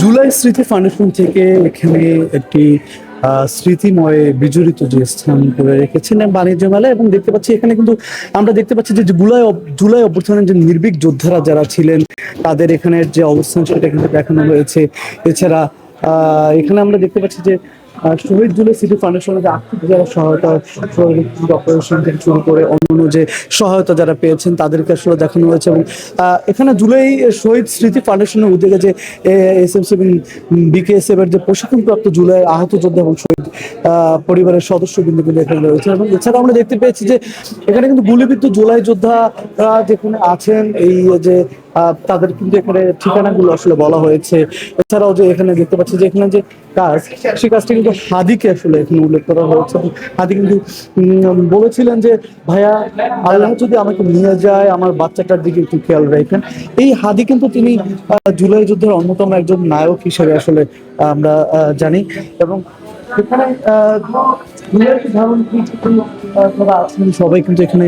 জুলাই স্মৃতি ফাউন্ডেশন থেকে এখানে একটি স্মৃতিময় বিজড়িত যে স্থান করে রেখেছেন বাণিজ্য মেলা, এবং দেখতে পাচ্ছি এখানে কিন্তু আমরা দেখতে পাচ্ছি যে জুলাই অভ্যুত্থানের যে নির্ভীক যোদ্ধারা যারা ছিলেন তাদের এখানের যে অবস্থান সেটা কিন্তু দেখানো হয়েছে। এছাড়া এখানে আমরা দেখতে পাচ্ছি যে শহীদ জুলাই স্মৃতি ফাউন্ডেশনের যে আর্থিক যারা সহায়তা অপারেশন থেকে শুরু করে অন্যান্য যে সহায়তা যারা পেয়েছেন তাদেরকে আসলে দেখানো হয়েছে। এবং এখানে জুলাই শহীদ স্মৃতি ফাউন্ডেশনের উদ্যোগে যে এসএমসি এবং বিকেএসএফ এর যে প্রশিক্ষণপ্রাপ্ত জুলাই আহত যোদ্ধা এবং শহীদ পরিবারের সদস্যবৃন্দ কিন্তু এখানে রয়েছে। এবং এছাড়া আমরা দেখতে পেয়েছি যে এখানে কিন্তু গুলিবিদ্ধ জুলাই যোদ্ধা যেখানে আছেন এই যে তাদের কিন্তু এখানে ঠিকানাগুলো আসলে বলা হয়েছে। এছাড়াও যে এখানে দেখতে পাচ্ছি যে এখানে যে কাজ, সেই কাজটা কিন্তু হাদিকে আসলে এখানে উল্লেখ করা হয়েছে। হাদি কিন্তু বলেছিলেন যে ভাইয়া, আল্লাহ যদি আমাকে নিয়ে যায় আমার বাচ্চাটার দিকে একটু খেয়াল রাখেন। এই হাদি কিন্তু তিনি জুলাই যুদ্ধের অন্যতম একজন নায়ক হিসেবে আসলে আমরা জানি। এবং এখানে সবাই কিন্তু এখানে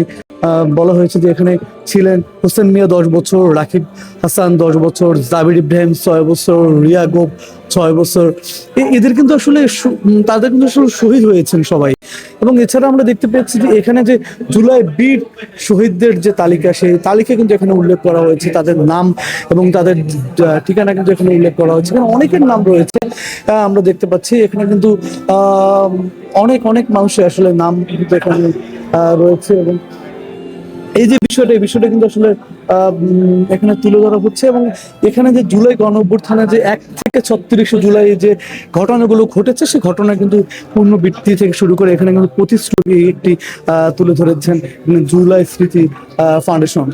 বলা হয়েছে যে এখানে ছিলেন হোসেন মিয়া 10 বছর, রাকিব হাসান 10 বছর, জাবির ইব্রাহিম 6 বছর, রিয়া গোপ 6 বছর। এদের কিন্তু আসলে তাদের কিন্তু আসলে শহীদ হয়েছেন সবাই। এবং এছাড়া আমরা দেখতে পেয়েছি যে এখানে যে জুলাই বীর শহীদদের যে তালিকা, সেই তালিকা কিন্তু এখানে উল্লেখ করা হয়েছে, তাদের নাম এবং তাদের ঠিকানা কিন্তু এখানে উল্লেখ করা হয়েছে। এখানে অনেকের নাম রয়েছে আমরা দেখতে পাচ্ছি। এখানে কিন্তু অনেক অনেক মানুষের আসলে নাম কিন্তু এখানে রয়েছে। এবং এই যে এই বিষয়টা কিন্তু আসলে এখানে তুলে ধরা হচ্ছে। এবং এখানে যে জুলাই গণ অভ্যুত্থানে যে 1 থেকে 36 জুলাই যে ঘটনাগুলো ঘটেছে, সেই ঘটনা কিন্তু পুনরাবৃত্তি থেকে শুরু করে এখানে কিন্তু প্রতিশ্রুতি একটি তুলে ধরেছেন জুলাই স্মৃতি ফাউন্ডেশন।